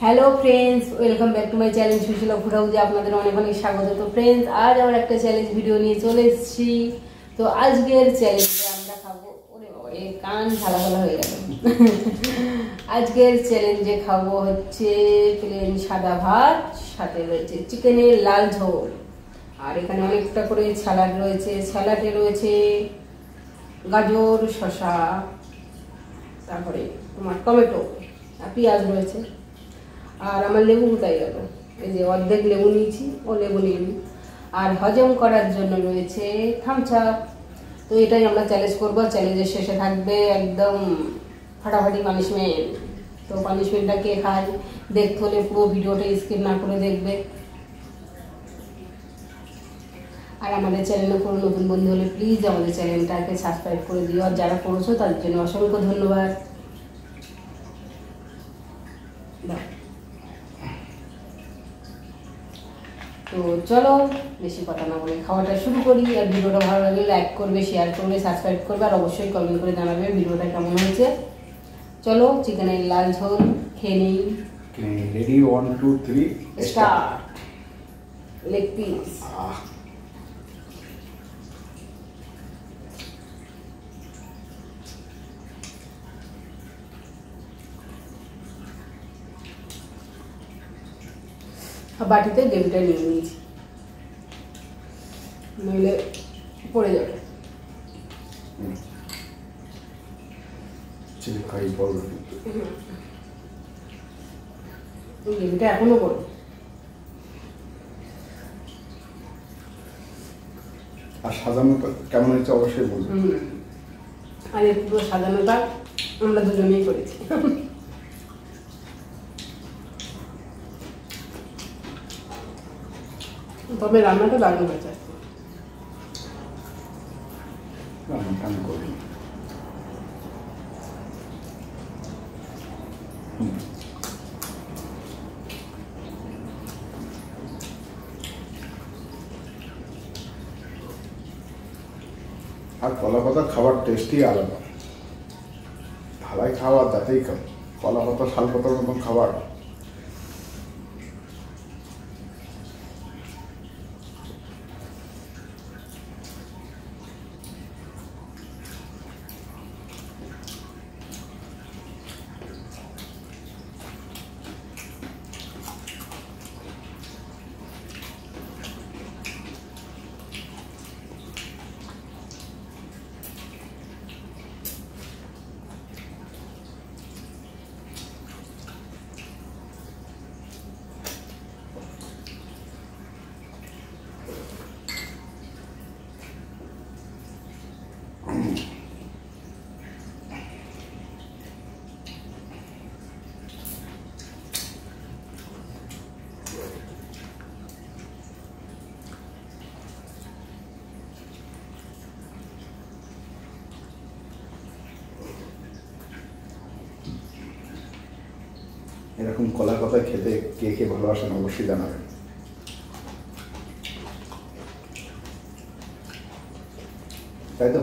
Hello friends, welcome back to my challenge Sushila food হাউসে আপনাদের অনেক অনেক স্বাগত। তো ফ্রেন্ডস, আজ আমার একটা চ্যালেঞ্জ ভিডিও নিয়ে চলে এসেছি। তো আজকের চ্যালেঞ্জে আমরা খাবো, ওরে বাবা এই কান ঝালা ঝালা হয়ে গেল। আজকের চ্যালেঞ্জে খাবো হচ্ছে প্লেন সাদা ভাত, সাথে রয়েছে চিকেনের লাল ঝোল, আর এখানে অনেকটা করে স্যালাড রয়েছে। স্যালাডে রয়েছে গাজর, শসা, তারপরে তোমার টমেটো আর পেঁয়াজ রয়েছে। আর আমার লেবু কোথায় গেল? এই যে অর্ধেক লেবু নিয়েছি, ও লেবু নিয়ে নিই। আর হজম করার জন্য রয়েছে থামস আপ। তো এটাই আমরা চ্যালেঞ্জ করবো। চ্যালেঞ্জের শেষে থাকবে একদম ফাটাফাটি পানিশমেন্ট। তো পানিশমেন্টটা কে খায় দেখতে হলে পুরো ভিডিওটা স্কিপ না করে দেখবে। আর আমাদের চ্যানেলে কোনো নতুন বন্ধু হলে প্লিজ আমাদের চ্যানেলটাকে সাবস্ক্রাইব করে দিও। আর যারা করেছো তাদের জন্য অসংখ্য ধন্যবাদ। তো চলো বেশি কথা না বলে খাওয়াটা শুরু করি। আর ভিডিওটা ভালো লাগলে লাইক করবে, শেয়ার করবে, সাবস্ক্রাইব করবে, আর অবশ্যই কমেন্ট করে জানাবে ভিডিওটা কেমন হয়েছে। চলো চিকেনের লাল ঝোল খেয়ে নিই। Ready 1 2 3 start. লেগ পিস, বাটিতে গ্রেভিটা নিয়ে নিয়েছি, নইলে পড়ে যাবে। গ্রেভিটা এখনো করবো। আর সাজানোটা কেমন হয়েছে অবশ্যই বলবো। আর এই পুরো সাজানোটা আমরা দুজনেই করেছি। তবে রান্নাটা দারুণ হয়েছে। আমি করি আর কলা পাতা খাবার টেস্টই আলাদা। থালায় খাওয়া তাতেই খাও, কলা পাতা শাল পাতার মতন খাবার। এরকম কলার পাতা খেতে কে কে ভালোবাসেন অবশ্যই জানাবেন। তাই তো?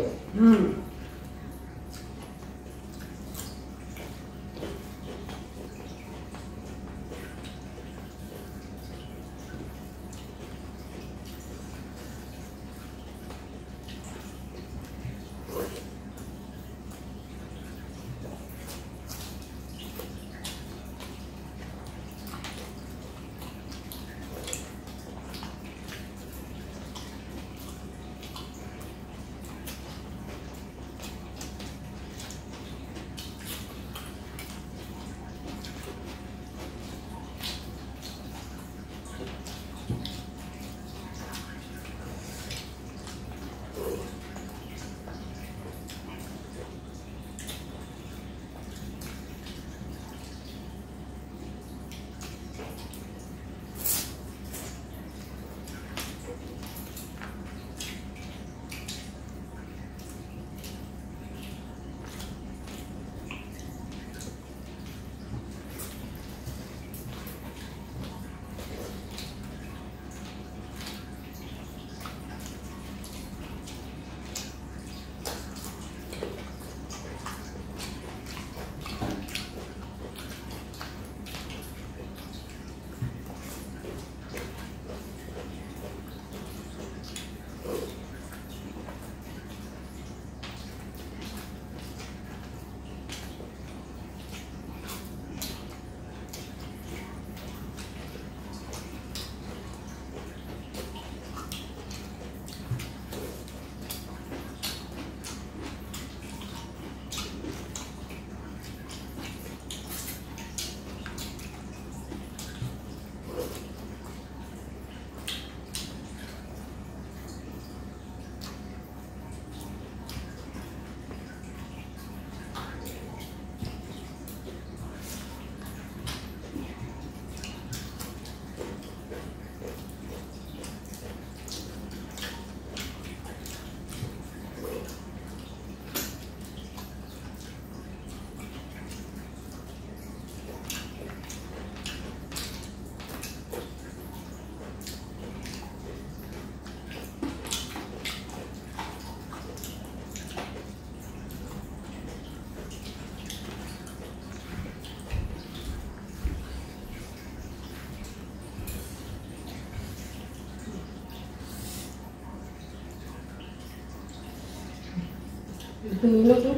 নিলো তো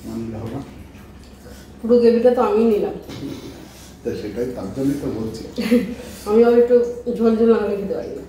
মানলে হবে না। পুরো গ্রেভিটা তো আমি নিলাম। তা সেটাই, তার জন্যই তো বলছি। আমি আবার একটু ঝোল ঝোল না হলে খেতে পারি না।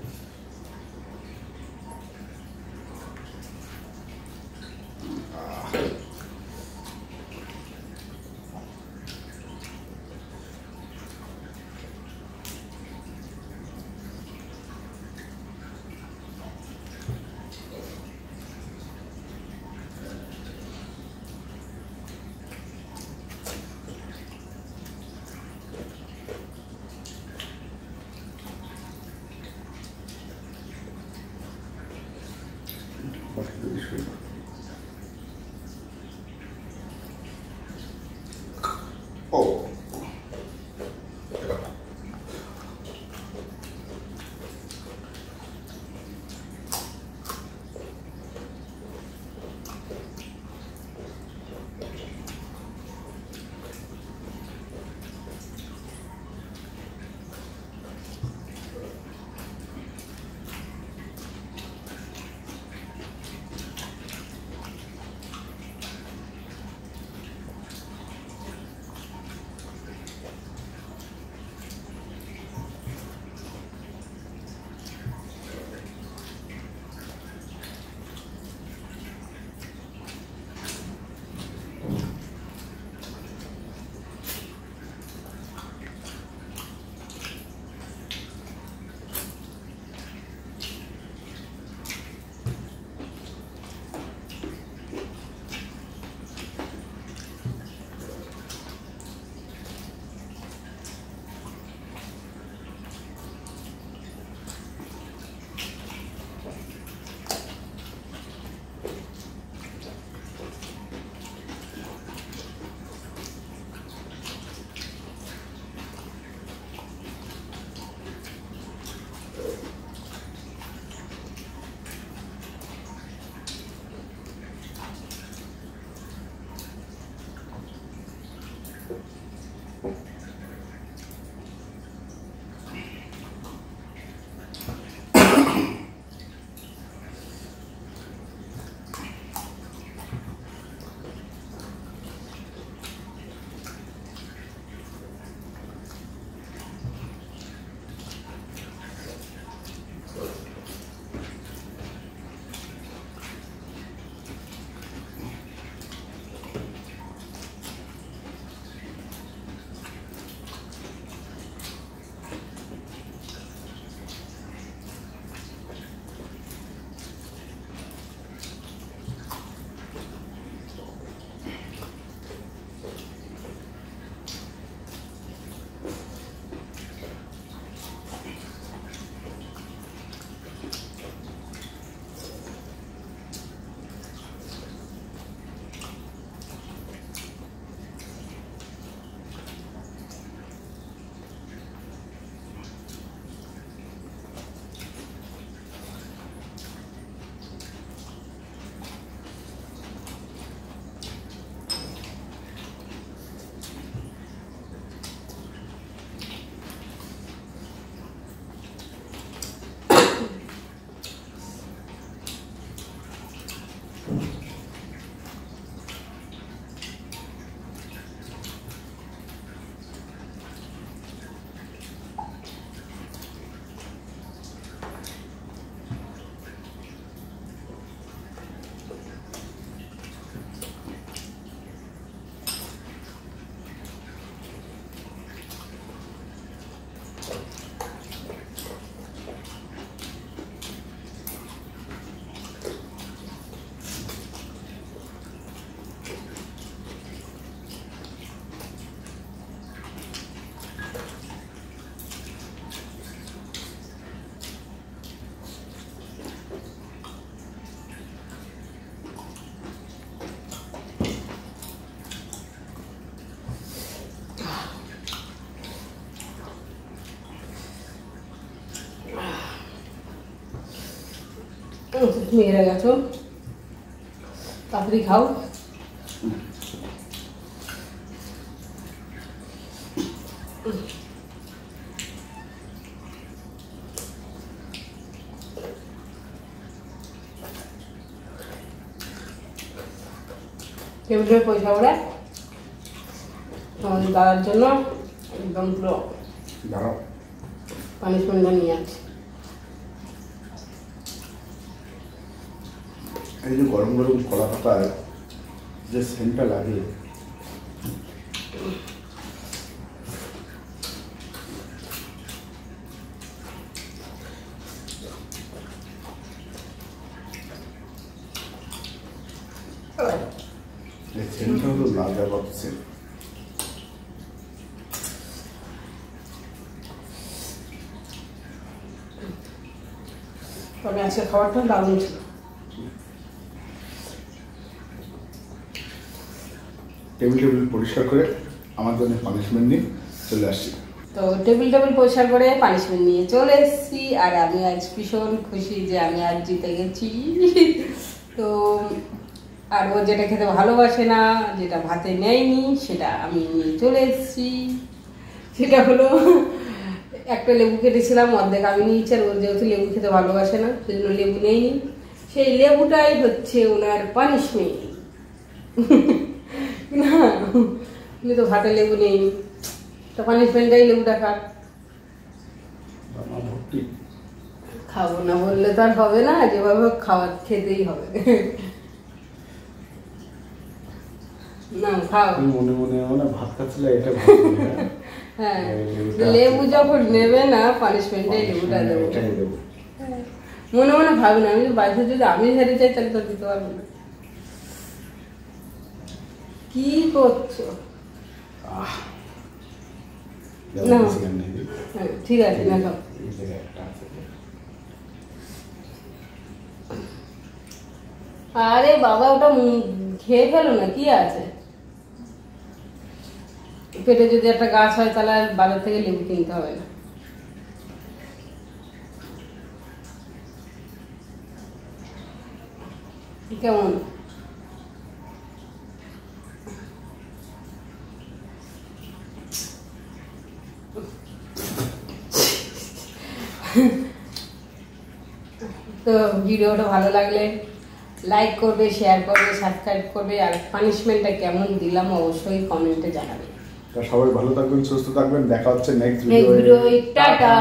ও তুমি এরা গেছো, তাড়াতাড়ি খাও। টেবিলের পয়সা করে আমাদের দাদার জন্য একদম পুরো দাঁড়াও, পানিশমেন্টটা নিয়ে আসছে। এই যে গরম গরম কলা পাতায় যে সেন্টটা লাগে, এই সেন্টটা হলো লাজবাব সেন্ট। তবে আজকে খাবারটা দারুণ ছিল। টেবিল পরিষ্কার করে আমার জন্য পানিশমেন্ট নিয়ে চলে আসছি। তো টেবিল পরিষ্কার করে পানিশমেন্ট নিয়ে চলে এসেছি। আর আমি আজ ভীষণ খুশি যে আমি আজ জিতে গেছি। তো আর ও যেটা খেতে ভালোবাসে না, যেটা ভাতে নেয়নি, সেটা আমি নিয়ে চলে এসেছি। সেটা হলো একটা লেবু কেটেছিলাম, অর্ধেক আমি নিয়েছি। আর ও যেহেতু লেবু খেতে ভালোবাসে না, সেই জন্য লেবু নেয়নি। সেই লেবুটাই হচ্ছে ওনার পানিশমেন্ট। না, তুমি তো ভাতে লেবু নেয়নি, তো পানিশমেন্টটাই লেবুটা খাবো না বললে তো আর হবে না, যেভাবে খাওয়া খেতেই হবে। না খাও, মনে মনে মানে ভাত খাচ্ছিলে এটা। হ্যাঁ, লেবু যখন নেবে না পানিশমেন্টটাই লেবুটা দেবো। মনে মনে ভাবি না, আমি বাড়িতে যদি আমি হেরে যাই তাহলে তো দিতে পারবো না। কি করছো? ঠিক আছে না, খাও। আরে বাবা, ওটা খেয়ে ফেলো না, কি আছে? পেটে যদি একটা গাছ হয় তাহলে আর বাজার থেকে লেবু কিনতে হবে না। কেমন? তো ভিডিওটা ভালো লাগলে লাইক করবে, শেয়ার করবে, সাবস্ক্রাইব করবে। আর পানিশমেন্টটা কেমন দিলাম অবশ্যই কমেন্টে জানাবে। সবাই ভালো থাকবেন, সুস্থ থাকবেন, দেখা হচ্ছে নেক্সট ভিডিও। টাটা।